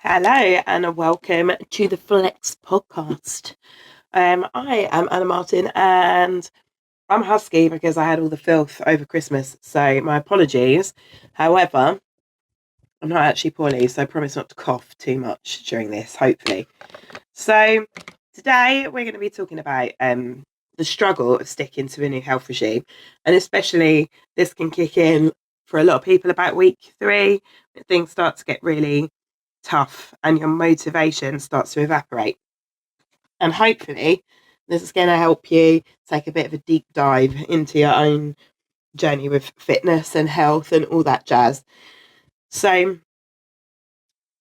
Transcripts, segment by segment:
Hello and welcome to the Flex podcast. I am Anna Martin and I'm husky because I had all the filth over Christmas, so my apologies. However, I'm not actually poorly, so I promise not to cough too much during this, hopefully. So today we're going to be talking about the struggle of sticking to a new health regime, and especially this can kick in for a lot of people about week 3 when things start to get really tough and your motivation starts to evaporate. And hopefully, this is going to help you take a bit of a deep dive into your own journey with fitness and health and all that jazz. So,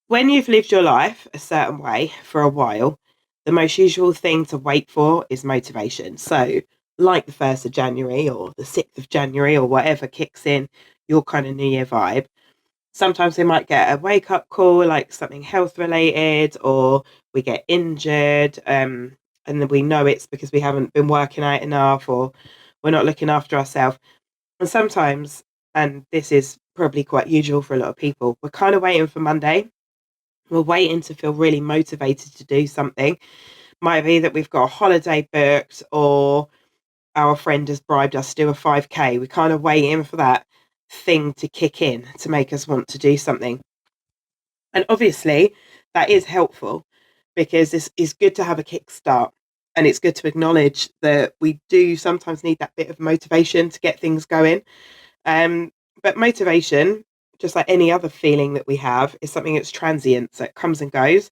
when you've lived your life a certain way for a while, the most usual thing to wait for is motivation. So, like the 1st of January or the 6th of January or whatever kicks in your kind of New Year vibe, sometimes we might get a wake up call, like something health related, or we get injured, and then we know it's because we haven't been working out enough or we're not looking after ourselves. And sometimes, and this is probably quite usual for a lot of people, we're kind of waiting for Monday. We're waiting to feel really motivated to do something. Might be that we've got a holiday booked or our friend has bribed us to do a 5K. We're kind of waiting for that thing to kick in to make us want to do something. And obviously, that is helpful because this is good to have a kickstart. And it's good to acknowledge that we do sometimes need that bit of motivation to get things going. Um, but motivation, just like any other feeling that we have, is something that's transient. So it comes and goes.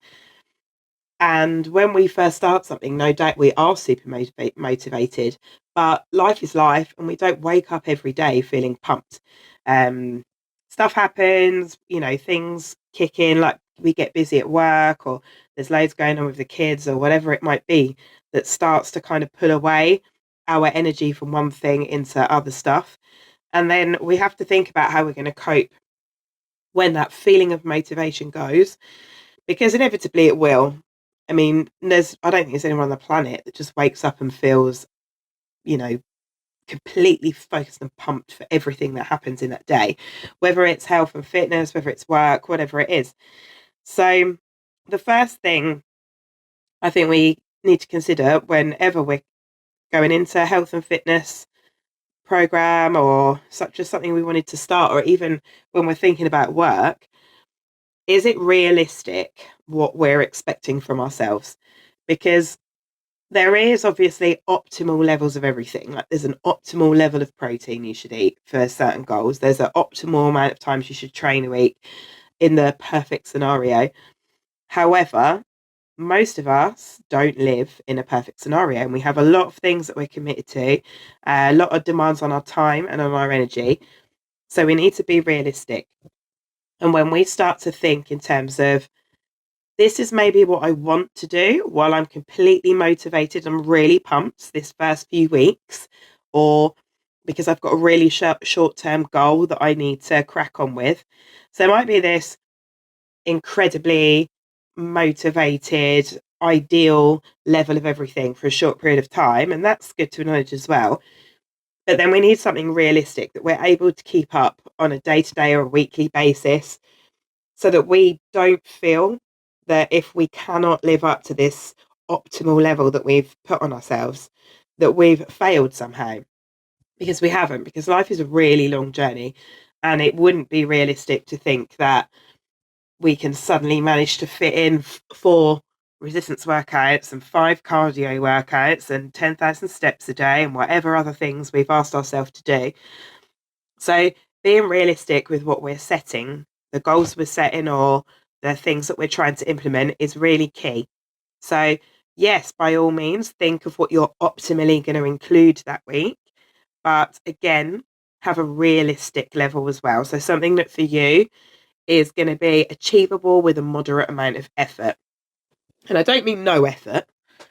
And when we first start something, no doubt we are super motivated, but life is life, and we don't wake up every day feeling pumped. Um, Stuff happens, things kick in, like we get busy at work, or there's loads going on with the kids, or whatever it might be, that starts to kind of pull away our energy from one thing into other stuff. And then we have to think about how we're going to cope when that feeling of motivation goes, because inevitably it will. I mean, I don't think there's anyone on the planet that just wakes up and feels, you know, completely focused and pumped for everything that happens in that day, whether it's health and fitness, whether it's work, whatever it is. So, the first thing I think we need to consider whenever we're going into a health and fitness program or such as something we wanted to start, or even when we're thinking about work, is it realistic what we're expecting from ourselves? Because there is obviously optimal levels of everything. Like there's an optimal level of protein you should eat for certain goals. There's an optimal amount of times you should train a week in the perfect scenario. However, most of us don't live in a perfect scenario, and we have a lot of things that we're committed to, a lot of demands on our time and on our energy. So we need to be realistic. And when we start to think in terms of this is maybe what I want to do while I'm completely motivated, I'm really pumped this first few weeks, or because I've got a really short term goal that I need to crack on with. So it might be this incredibly motivated, ideal level of everything for a short period of time. And that's good to acknowledge as well. But then we need something realistic that we're able to keep up on a day to day or a weekly basis so that we don't feel that if we cannot live up to this optimal level that we've put on ourselves, that we've failed somehow, because we haven't, because life is a really long journey, and it wouldn't be realistic to think that we can suddenly manage to fit in 4 resistance workouts and 5 cardio workouts and 10,000 steps a day and whatever other things we've asked ourselves to do. So being realistic with what we're setting, the goals we're setting, or the things that we're trying to implement is really key. So, yes, by all means, think of what you're optimally going to include that week. But again, have a realistic level as well. So, something that for you is going to be achievable with a moderate amount of effort. And I don't mean no effort,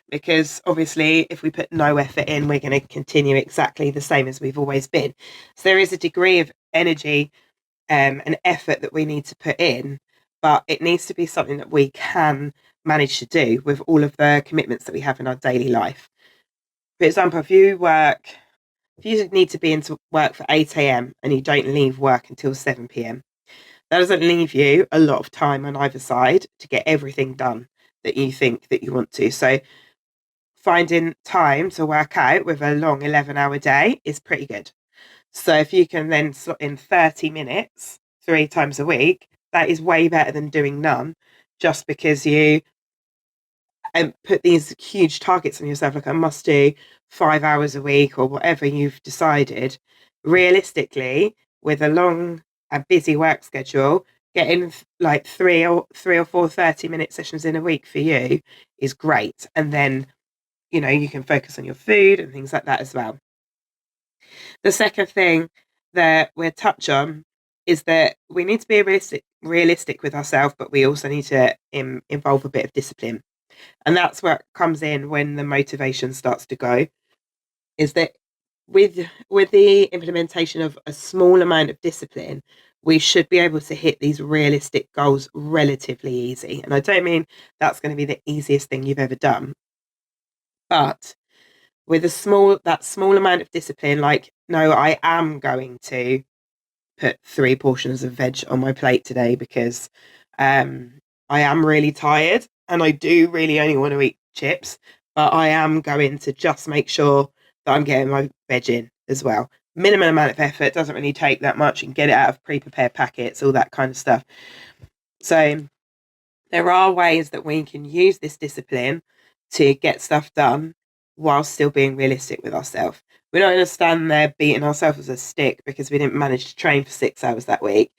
because obviously, if we put no effort in, we're going to continue exactly the same as we've always been. So, there is a degree of energy and effort that we need to put in, but it needs to be something that we can manage to do with all of the commitments that we have in our daily life. For example, if you need to be into work for 8 a.m. and you don't leave work until 7 p.m., That doesn't leave you a lot of time on either side to get everything done that you think that you want to. So finding time to work out with a long 11-hour day is pretty good. So if you can then slot in 30 minutes 3 times a week, that is way better than doing none, just because you put these huge targets on yourself, like I must do 5 hours a week or whatever you've decided. Realistically, with a long and busy work schedule, getting like three or four 30-minute sessions in a week for you is great. And then, you can focus on your food and things like that as well. The second thing that we'll touch on is that we need to be realistic with ourselves, but we also need to involve a bit of discipline. And that's where it comes in when the motivation starts to go, is that with the implementation of a small amount of discipline, we should be able to hit these realistic goals relatively easy. And I don't mean that's going to be the easiest thing you've ever done, but with that small amount of discipline, like, no, I am going to put 3 portions of veg on my plate today because I am really tired and I do really only want to eat chips, but I am going to just make sure that I'm getting my veg in as well. Minimum amount of effort, doesn't really take that much, and get it out of pre-prepared packets, all that kind of stuff. So there are ways that we can use this discipline to get stuff done while still being realistic with ourselves. We're not going to stand there beating ourselves as a stick because we didn't manage to train for 6 hours that week.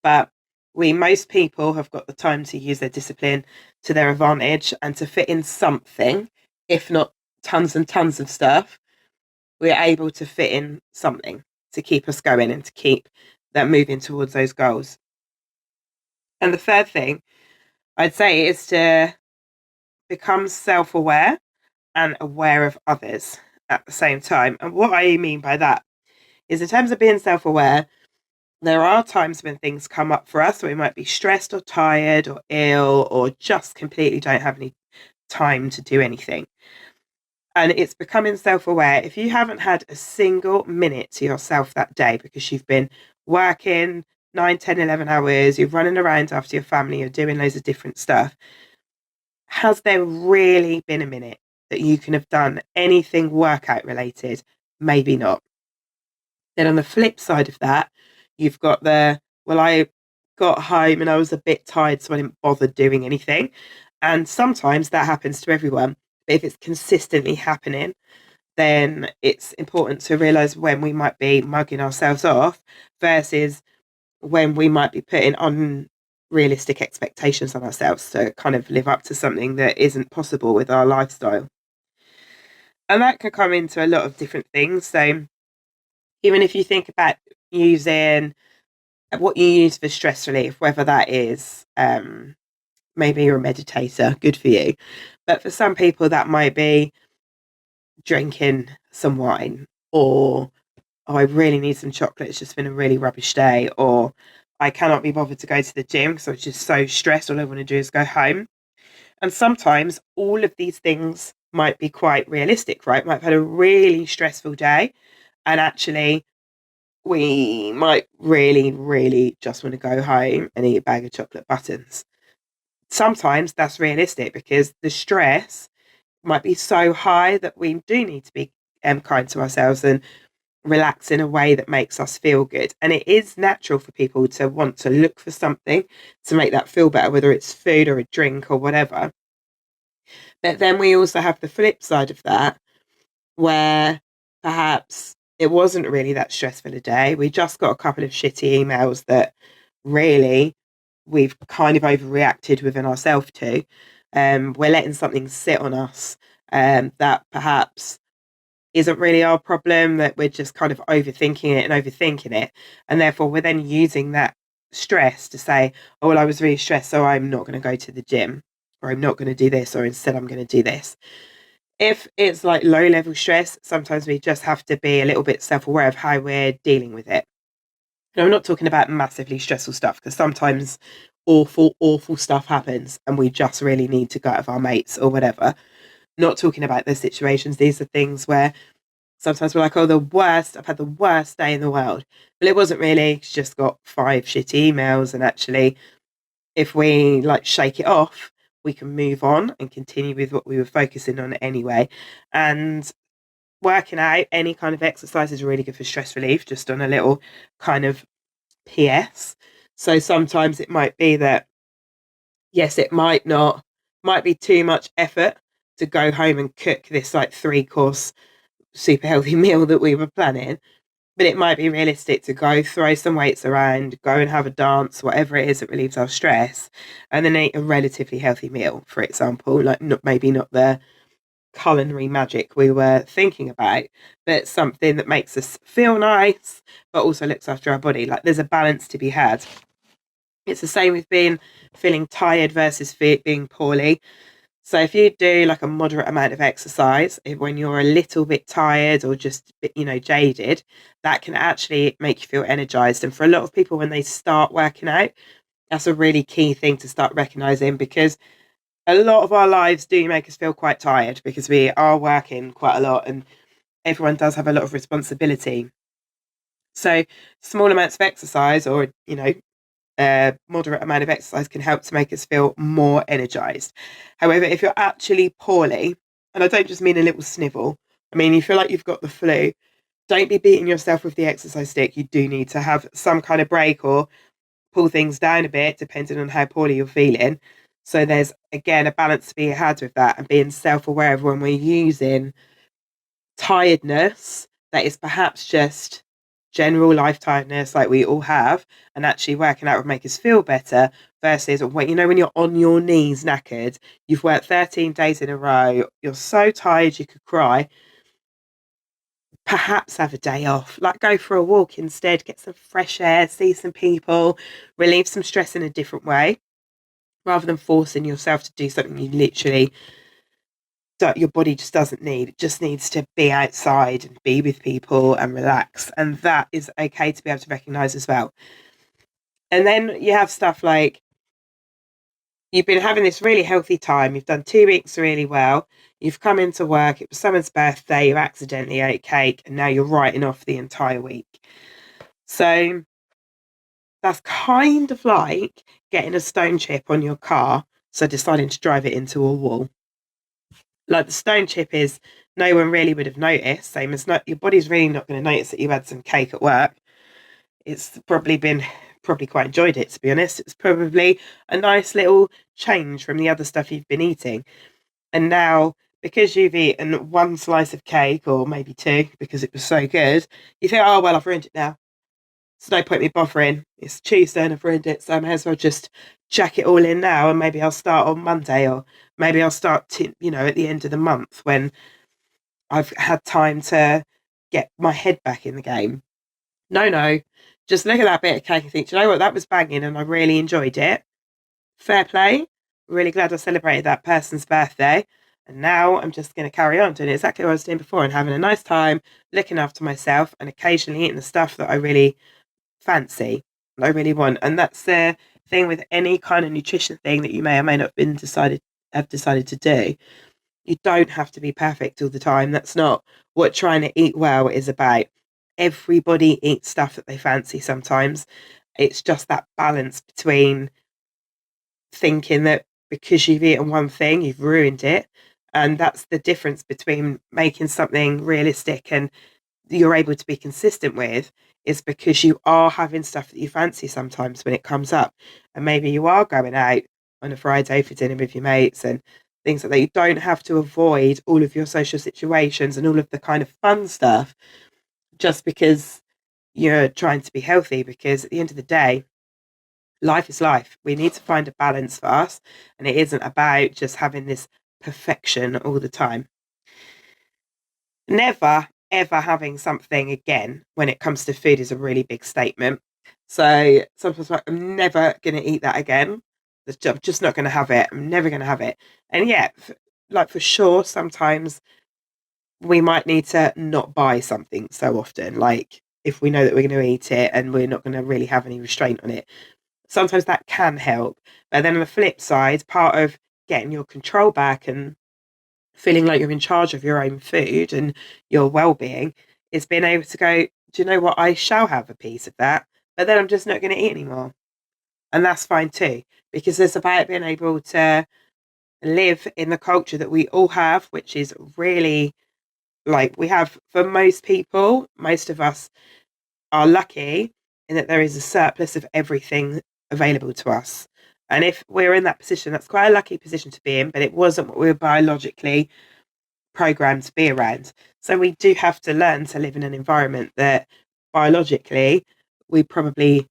But most people have got the time to use their discipline to their advantage and to fit in something, if not tons and tons of stuff. We're able to fit in something to keep us going and to keep that moving towards those goals. And the third thing I'd say is to become self-aware and aware of others at the same time. And what I mean by that is, in terms of being self-aware, there are times when things come up for us. So we might be stressed or tired or ill or just completely don't have any time to do anything. And it's becoming self-aware. If you haven't had a single minute to yourself that day because you've been working 9, 10, 11 hours, you're running around after your family, you're doing loads of different stuff, has there really been a minute that you can have done anything workout related? Maybe not. Then on the flip side of that, you've got I got home and I was a bit tired, so I didn't bother doing anything. And sometimes that happens to everyone. But if it's consistently happening, then it's important to realize when we might be mugging ourselves off versus when we might be putting unrealistic expectations on ourselves to kind of live up to something that isn't possible with our lifestyle. And that can come into a lot of different things. So even if you think about using what you use for stress relief, whether that is maybe you're a meditator, good for you. But for some people, that might be drinking some wine, or I really need some chocolate. It's just been a really rubbish day, or I cannot be bothered to go to the gym because I'm just so stressed. All I want to do is go home. And sometimes all of these things might be quite realistic, right? Might have had a really stressful day, and actually we might really, really just want to go home and eat a bag of chocolate buttons. Sometimes that's realistic because the stress might be so high that we do need to be kind to ourselves and relax in a way that makes us feel good. And it is natural for people to want to look for something to make that feel better, whether it's food or a drink or whatever. But then we also have the flip side of that, where perhaps it wasn't really that stressful a day. We just got a couple of shitty emails that really we've kind of overreacted within ourselves to. We're letting something sit on us that perhaps isn't really our problem, that we're just kind of overthinking it. And therefore, we're then using that stress to say, oh, well, I was really stressed, so I'm not going to go to the gym, or I'm not going to do this, or instead I'm going to do this. If it's like low level stress, sometimes we just have to be a little bit self-aware of how we're dealing with it. And I'm not talking about massively stressful stuff, because sometimes awful, awful stuff happens and we just really need to go out of our mates or whatever. Not talking about those situations. These are things where Sometimes we're like, oh, the worst, I've had the worst day in the world. But it wasn't really. She's just got 5 shitty emails. And actually, if we like shake it off, we can move on and continue with what we were focusing on anyway. And working out any kind of exercise is really good for stress relief, just on a little kind of PS. So sometimes it might be that, yes, it might be too much effort to go home and cook this like 3 course super healthy meal that we were planning. But it might be realistic to go throw some weights around, go and have a dance, whatever it is that relieves our stress, and then eat a relatively healthy meal, for example, like maybe not the culinary magic we were thinking about, but something that makes us feel nice, but also looks after our body. Like there's a balance to be had. It's the same with feeling tired versus being poorly. So if you do like a moderate amount of exercise, when you're a little bit tired or just jaded, that can actually make you feel energized. And for a lot of people, when they start working out, that's a really key thing to start recognizing, because a lot of our lives do make us feel quite tired because we are working quite a lot and everyone does have a lot of responsibility. So small amounts of exercise, or a moderate amount of exercise, can help to make us feel more energized. However, if you're actually poorly, and I don't just mean a little snivel, I mean you feel like you've got the flu, don't be beating yourself with the exercise stick. You do need to have some kind of break or pull things down a bit depending on how poorly you're feeling. So there's again a balance to be had with that, and being self-aware of when we're using tiredness that is perhaps just general life tiredness like we all have, and actually working out would make us feel better, versus when you're on your knees knackered, you've worked 13 days in a row, you're so tired you could cry. Perhaps have a day off, like go for a walk instead, get some fresh air, see some people, relieve some stress in a different way, rather than forcing yourself to do something you literally your body just doesn't need. It just needs to be outside and be with people and relax. And that is okay to be able to recognize as well. And then you have stuff like, you've been having this really healthy time. You've done 2 weeks really well. You've come into work. It was someone's birthday. You accidentally ate cake. And now you're writing off the entire week. So that's kind of like getting a stone chip on your car. So deciding to drive it into a wall. Like the stone chip is, no one really would have noticed. Same as your body's really not going to notice that you had some cake at work. It's probably quite enjoyed it, to be honest. It's probably a nice little change from the other stuff you've been eating. And now, because you've eaten 1 slice of cake, or maybe 2, because it was so good, you think, oh, well, I've ruined it now. It's no point me bothering. It's Tuesday and I've ruined it, so I may as well just jack it all in now, and maybe I'll start on Monday, or maybe I'll start at the end of the month when I've had time to get my head back in the game. No. Just look at that bit of cake and think, do you know what? That was banging and I really enjoyed it. Fair play. Really glad I celebrated that person's birthday. And now I'm just going to carry on doing exactly what I was doing before, and having a nice time, looking after myself, and occasionally eating the stuff that I really fancy, I really want. And that's the thing with any kind of nutrition thing that you may or may not have decided to do. You don't have to be perfect all the time. That's not what trying to eat well is about. Everybody eats stuff that they fancy sometimes. It's just that balance between thinking that because you've eaten one thing, you've ruined it. And that's the difference between making something realistic and you're able to be consistent with, is because you are having stuff that you fancy sometimes when it comes up. And maybe you are going out on a Friday for dinner with your mates and things like that. You don't have to avoid all of your social situations and all of the kind of fun stuff just because you're trying to be healthy, because at the end of the day, life is life. We need to find a balance for us, and it isn't about just having this perfection all the time. Never ever having something again when it comes to food is a really big statement. So sometimes I'm never going to eat that again. I'm just not going to have it. I'm never going to have it. And yeah, like for sure, sometimes we might need to not buy something so often. Like if we know that we're going to eat it and we're not going to really have any restraint on it, sometimes that can help. But then on the flip side, part of getting your control back and feeling like you're in charge of your own food and your well-being, is being able to go, do you know what, I shall have a piece of that, but then I'm just not going to eat anymore. And that's fine too, because it's about being able to live in the culture that we all have, which is really, like, we have, for most people, most of us are lucky in that there is a surplus of everything available to us. And if we're in that position, that's quite a lucky position to be in, but it wasn't what we were biologically programmed to be around. So we do have to learn to live in an environment that biologically we probably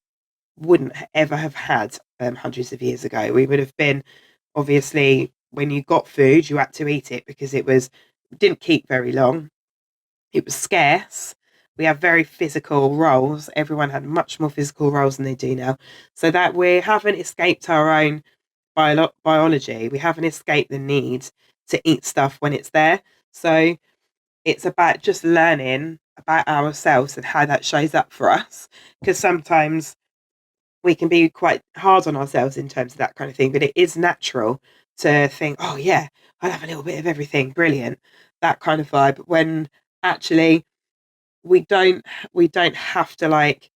wouldn't ever have had hundreds of years ago. We would have been, obviously, when you got food, you had to eat it because it was didn't keep very long. It was scarce. We have very physical roles. Everyone had much more physical roles than they do now. So that we haven't escaped our own biology. We haven't escaped the need to eat stuff when it's there. So it's about just learning about ourselves and how that shows up for us. Because sometimes we can be quite hard on ourselves in terms of that kind of thing, but it is natural to think, oh, yeah, I'll have a little bit of everything, brilliant, that kind of vibe, when actually we don't we don't have to like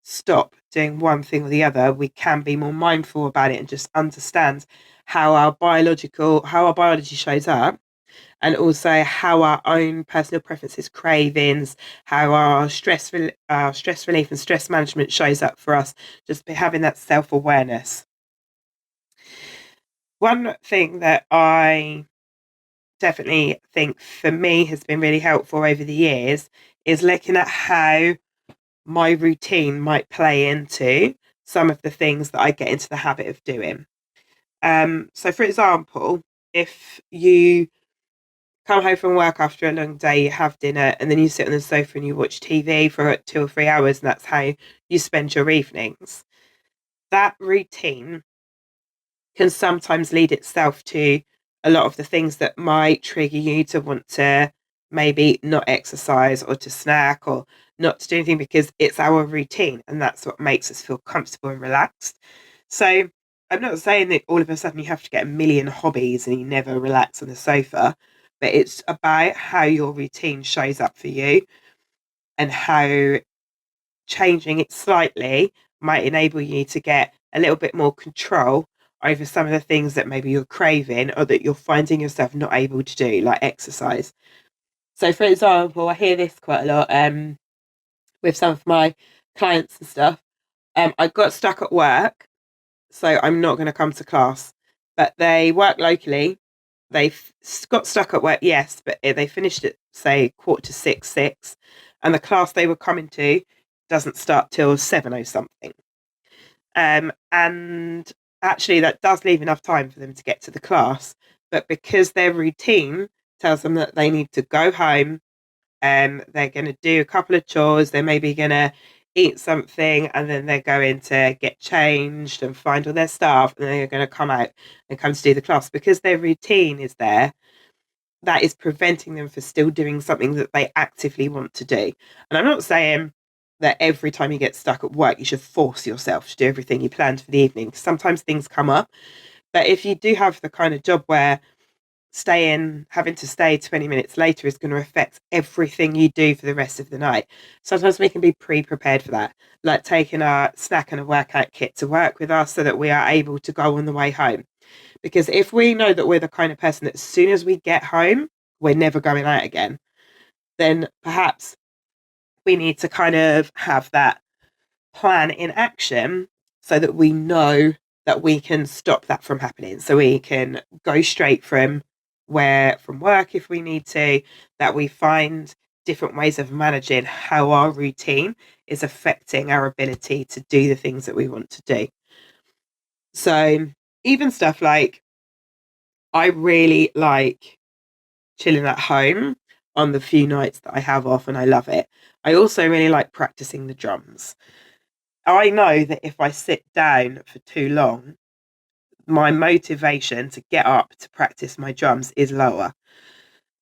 stop doing one thing or the other. We can be more mindful about it and just understand how our biology shows up, and also how our own personal preferences, cravings, how our stress relief and stress management shows up for us. Just having that self-awareness. One thing that I definitely think for me has been really helpful over the years is looking at how my routine might play into some of the things that I get into the habit of doing. So for example, if you come home from work after a long day, you have dinner, and then you sit on the sofa and you watch TV for 2 or 3 hours, and that's how you spend your evenings. That routine can sometimes lead itself to a lot of the things that might trigger you to want to maybe not exercise or to snack or not to do anything, because it's our routine and that's what makes us feel comfortable and relaxed. So I'm not saying that all of a sudden you have to get a million hobbies and you never relax on the sofa, but it's about how your routine shows up for you and how changing it slightly might enable you to get a little bit more control over some of the things that maybe you're craving or that you're finding yourself not able to do, like exercise. So, for example, I hear this quite a lot with some of my clients and stuff. I got stuck at work, so I'm not going to come to class. But they work locally. They've got stuck at work, yes, but they finished at, say, 5:45, 6, and the class they were coming to doesn't start till 7 or something. And actually, that does leave enough time for them to get to the class. But because their routine tells them that they need to go home, they're going to do a couple of chores, they're maybe going to eat something, and then they're going to get changed and find all their stuff, and then they're going to come out and come to do the class. Because their routine is there, that is preventing them from still doing something that they actively want to do. And I'm not saying that every time you get stuck at work, you should force yourself to do everything you planned for the evening. Sometimes things come up. But if you do have the kind of job where having to stay 20 minutes later is going to affect everything you do for the rest of the night, sometimes we can be pre-prepared for that, like taking a snack and a workout kit to work with us so that we are able to go on the way home. Because if we know that we're the kind of person that as soon as we get home, we're never going out again, then perhaps we need to kind of have that plan in action so that we know that we can stop that from happening. So we can go straight from work if we need to, that we find different ways of managing how our routine is affecting our ability to do the things that we want to do. So even stuff like, I really like chilling at home on the few nights that I have off, and I love it. I also really like practicing the drums. I know that if I sit down for too long, my motivation to get up to practice my drums is lower.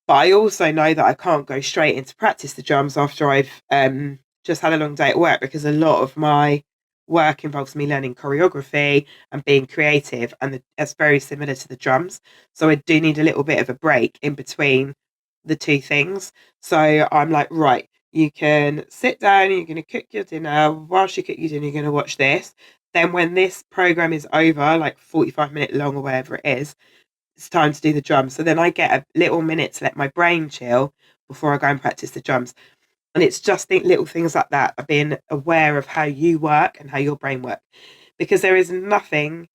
But I also know that I can't go straight into practice the drums after I've just had a long day at work, because a lot of my work involves me learning choreography and being creative, and it's very similar to the drums. So I do need a little bit of a break in between the two things. So I'm like, right, you can sit down, you're going to cook your dinner. Whilst you cook your dinner, you're going to watch this. Then when this program is over, like 45-minute long or whatever it is, it's time to do the drums. So then I get a little minute to let my brain chill before I go and practice the drums. And it's just little things like that of being aware of how you work and how your brain works. Because there is nothing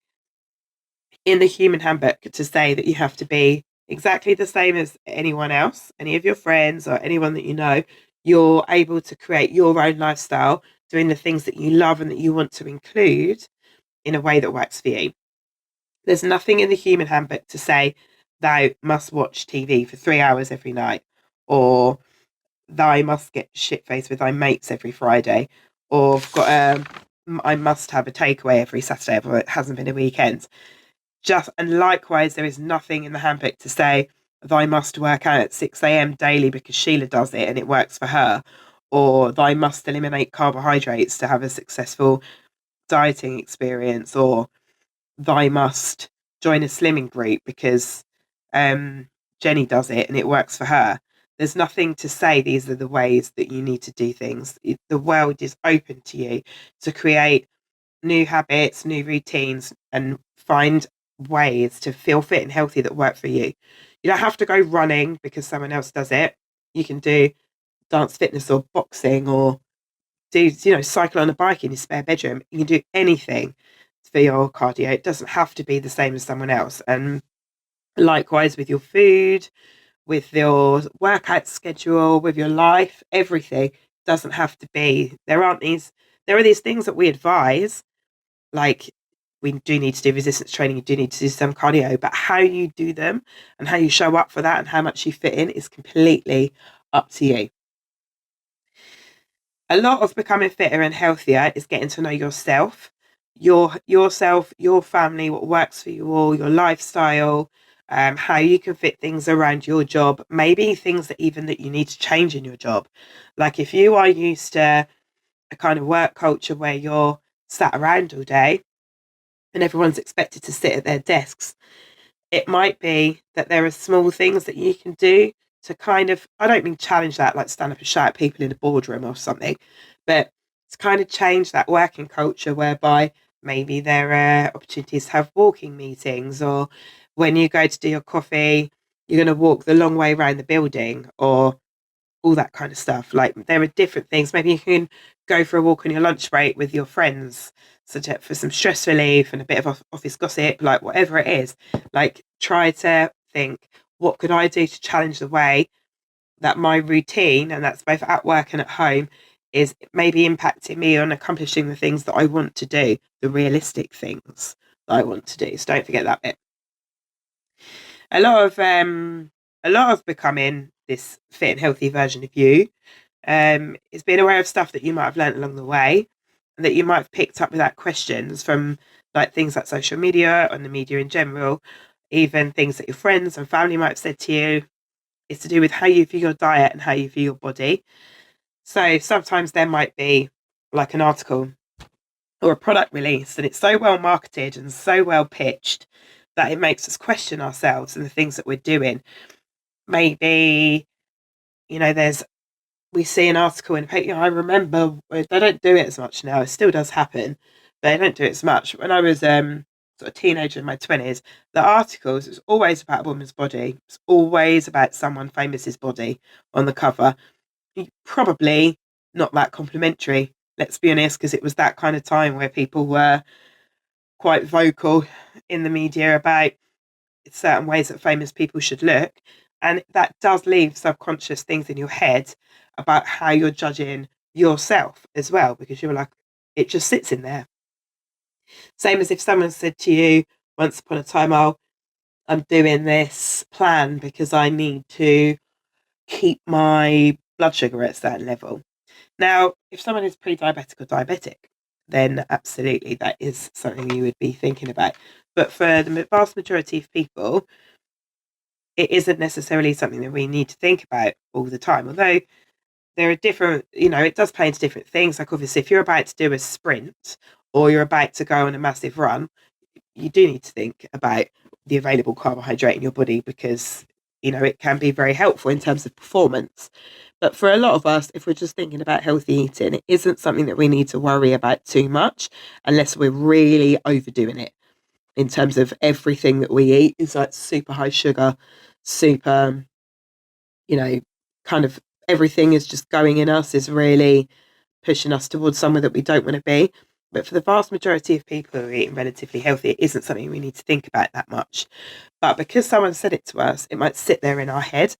in the human handbook to say that you have to be exactly the same as anyone else, any of your friends or anyone that you know. You're able to create your own lifestyle, doing the things that you love and that you want to include in a way that works for you. There's nothing in the human handbook to say thou must watch TV for 3 hours every night, or thou must get shit faced with thy mates every Friday, or I must have a takeaway every Saturday if it hasn't been a weekend. And likewise, there is nothing in the handbook to say thou must work out at 6 a.m. daily because Sheila does it and it works for her, or thou must eliminate carbohydrates to have a successful dieting experience, or thou must join a slimming group because Jenny does it and it works for her. There's nothing to say these are the ways that you need to do things. The world is open to you to create new habits, new routines, and find ways to feel fit and healthy that work for you. You don't have to go running because someone else does it. You can do dance fitness or boxing, or cycle on a bike in your spare bedroom. You can do anything for your cardio. It doesn't have to be the same as someone else. And likewise with your food, with your workout schedule, with your life, everything doesn't have to be. There are these things that we advise, like we do need to do resistance training, you do need to do some cardio, but how you do them and how you show up for that and how much you fit in is completely up to you. A lot of becoming fitter and healthier is getting to know yourself, yourself, your family, what works for you all, your lifestyle, how you can fit things around your job, maybe things that you need to change in your job. Like if you are used to a kind of work culture where you're sat around all day and everyone's expected to sit at their desks, it might be that there are small things that you can do to kind of, I don't mean challenge that, like stand up and shout at people in a boardroom or something, but to kind of change that working culture whereby maybe there are opportunities to have walking meetings, or when you go to do your coffee, you're going to walk the long way around the building, or all that kind of stuff. Like there are different things. Maybe you can go for a walk on your lunch break with your friends, for some stress relief and a bit of office gossip, like whatever it is. Like try to think, what could I do to challenge the way that my routine, and that's both at work and at home, is maybe impacting me on accomplishing the things that I want to do, the realistic things that I want to do. So don't forget that bit. A lot of becoming this fit and healthy version of you is being aware of stuff that you might have learned along the way, and that you might have picked up without questions from like things like social media and the media in general, even things that your friends and family might have said to you. It's to do with how you view your diet and how you view your body. So sometimes there might be like an article or a product release, and it's so well marketed and so well pitched that it makes us question ourselves and the things that we're doing. Maybe, there's we see an article in a paper. I remember they don't do it as much now. It still does happen, but they don't do it as much. When I was sort of teenager in my 20s, the articles, it was always about a woman's body. It's always about someone famous's body on the cover. Probably not that complimentary, let's be honest, because it was that kind of time where people were quite vocal in the media about certain ways that famous people should look. And that does leave subconscious things in your head about how you're judging yourself as well, because you're like, it just sits in there. Same as if someone said to you once upon a time, oh, I'm doing this plan because I need to keep my blood sugar at a certain level. Now, if someone is pre-diabetic or diabetic, then absolutely that is something you would be thinking about. But for the vast majority of people, it isn't necessarily something that we need to think about all the time. Although there are different, it does play into different things. Like obviously, if you're about to do a sprint or you're about to go on a massive run, you do need to think about the available carbohydrate in your body, because it can be very helpful in terms of performance. But for a lot of us, if we're just thinking about healthy eating, it isn't something that we need to worry about too much, unless we're really overdoing it in terms of everything that we eat is like super high sugar, super, you know, kind of everything is just going in us, is really pushing us towards somewhere that we don't want to be. But for the vast majority of people who are eating relatively healthy, it isn't something we need to think about that much. But because someone said it to us, it might sit there in our head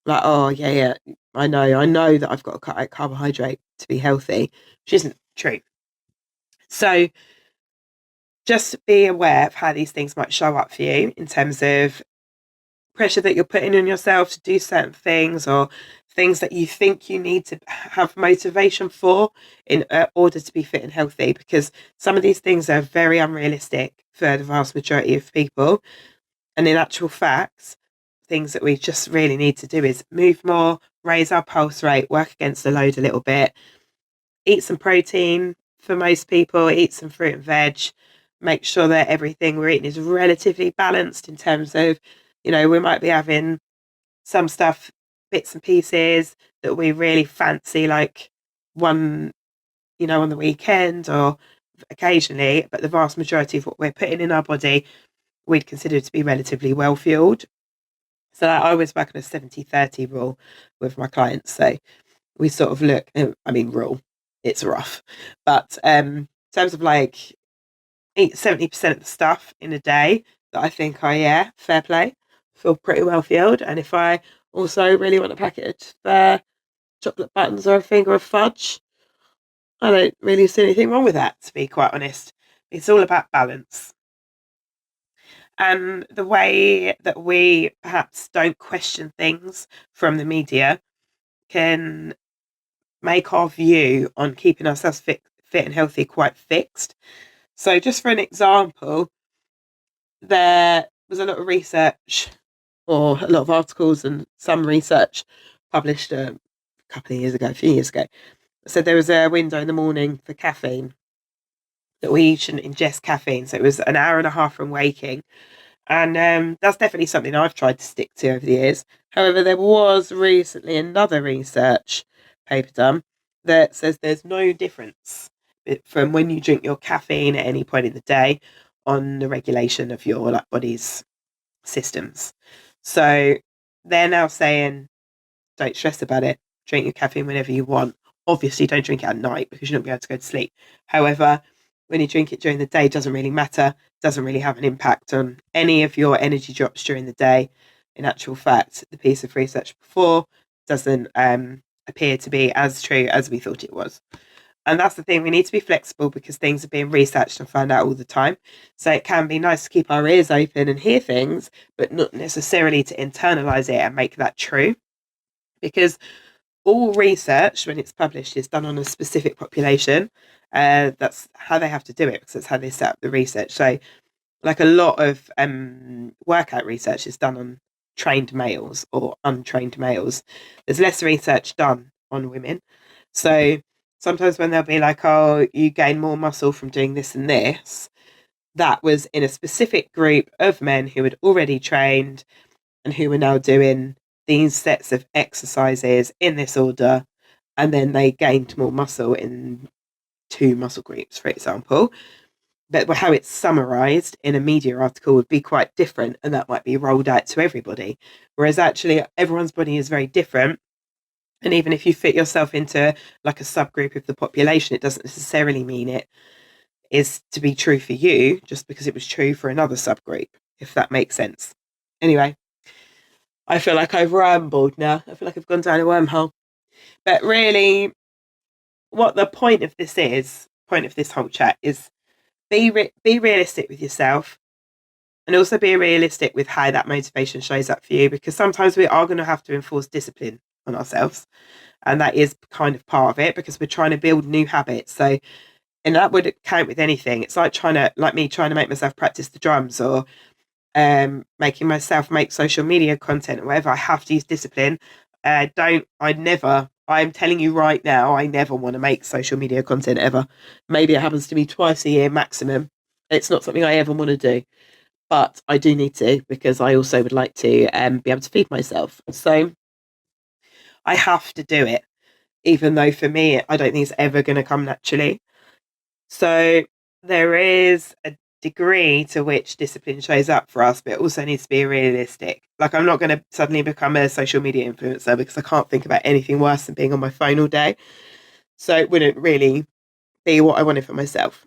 like, oh, yeah, I know that I've got to cut out carbohydrate to be healthy, which isn't true. So just be aware of how these things might show up for you in terms of pressure that you're putting on yourself to do certain things, or things that you think you need to have motivation for in order to be fit and healthy, because some of these things are very unrealistic for the vast majority of people. And in actual fact, things that we just really need to do is move more, raise our pulse rate, work against the load a little bit, eat some protein for most people, eat some fruit and veg, make sure that everything we're eating is relatively balanced in terms of, we might be having some stuff, bits and pieces that we really fancy, like one, on the weekend or occasionally, but the vast majority of what we're putting in our body, we'd consider to be relatively well fueled. So I always work on a 70-30 rule with my clients. So we sort of look, rule, it's rough, but in terms of like eat 70% of the stuff in a day that I think fair play, feel pretty well fueled. And if I also really want a packet of chocolate buttons or a finger of fudge, I don't really see anything wrong with that, to be quite honest. It's all about balance. And the way that we perhaps don't question things from the media can make our view on keeping ourselves fit and healthy quite fixed. So just for an example, there was a lot of research, or a lot of articles and some research published a few years ago, said there was a window in the morning for caffeine, that we shouldn't ingest caffeine. So it was an hour and a half from waking. And that's definitely something I've tried to stick to over the years. However, there was recently another research paper done that says there's no difference from when you drink your caffeine at any point in the day on the regulation of your body's systems. So they're now saying, don't stress about it. Drink your caffeine whenever you want. Obviously, don't drink it at night because you're not going to be able to go to sleep. However, when you drink it during the day, it doesn't really matter. Doesn't really have an impact on any of your energy drops during the day. In actual fact, the piece of research before doesn't appear to be as true as we thought it was. And that's the thing, we need to be flexible because things are being researched and found out all the time. So it can be nice to keep our ears open and hear things, but not necessarily to internalize it and make that true. Because all research, when it's published, is done on a specific population. That's how they have to do it, because that's how they set up the research. So like a lot of workout research is done on trained males or untrained males. There's less research done on women. So sometimes when they'll be like, oh, you gain more muscle from doing this and this, that was in a specific group of men who had already trained and who were now doing these sets of exercises in this order, and then they gained more muscle in two muscle groups, for example. But how it's summarized in a media article would be quite different, and that might be rolled out to everybody. Whereas actually everyone's body is very different. And even if you fit yourself into like a subgroup of the population, it doesn't necessarily mean it is to be true for you just because it was true for another subgroup, if that makes sense. Anyway, I feel like I've rambled now. I feel like I've gone down a wormhole. But really, what the point of this whole chat is, be realistic with yourself, and also be realistic with how that motivation shows up for you, because sometimes we are going to have to enforce discipline on ourselves, and that is kind of part of it, because we're trying to build new habits. So, and that would count with anything. It's like me trying to make myself practice the drums, or making myself make social media content or whatever. I have to use discipline. I never I'm telling you right now, I never want to make social media content ever. Maybe it happens to me twice a year maximum. It's not something I ever want to do, but I do need to because I also would like to be able to feed myself. So I have to do it, even though for me, I don't think it's ever going to come naturally. So there is a degree to which discipline shows up for us, but it also needs to be realistic. Like, I'm not going to suddenly become a social media influencer because I can't think about anything worse than being on my phone all day. So it wouldn't really be what I wanted for myself.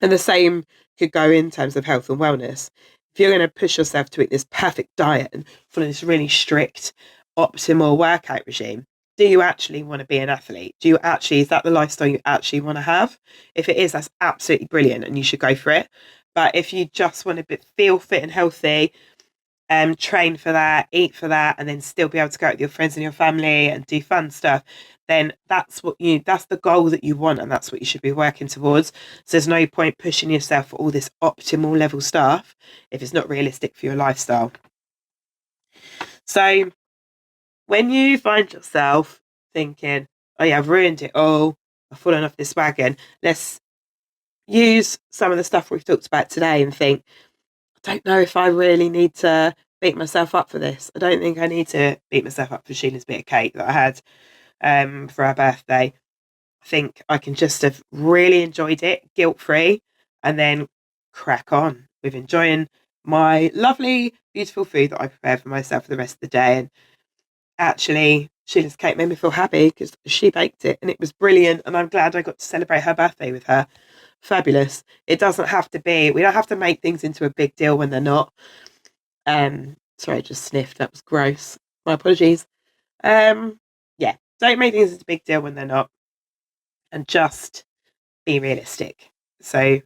And the same could go in terms of health and wellness. If you're going to push yourself to eat this perfect diet and follow this really strict, optimal workout regime, do you actually want to be an athlete? Is that the lifestyle you actually want to have? If it is, that's absolutely brilliant and you should go for it. But if you just want to feel fit and healthy, train for that, eat for that, and then still be able to go out with your friends and your family and do fun stuff, then that's the goal that you want, and that's what you should be working towards. So there's no point pushing yourself for all this optimal level stuff if it's not realistic for your lifestyle. So when you find yourself thinking, oh yeah, I've ruined it all, I've fallen off this wagon, let's use some of the stuff we've talked about today and think, I don't know if I really need to beat myself up for this. I don't think I need to beat myself up for Sheila's bit of cake that I had for our birthday. I think I can just have really enjoyed it, guilt-free, and then crack on with enjoying my lovely, beautiful food that I prepared for myself for the rest of the day. And actually, Sheila's cake made me feel happy because she baked it and it was brilliant. And I'm glad I got to celebrate her birthday with her. Fabulous. It doesn't have to be, we don't have to make things into a big deal when they're not. Sorry, I just sniffed. That was gross. My apologies. Yeah, don't make things into a big deal when they're not, and just be realistic. So,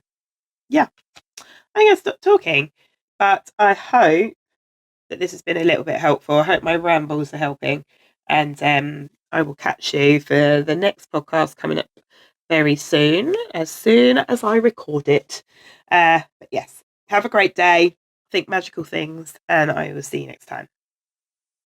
yeah, I'm going to stop talking, but I hope that this has been a little bit helpful. I hope my rambles are helping, and I will catch you for the next podcast coming up very soon as I record it. But yes, have a great day. Think magical things, and I will see you next time.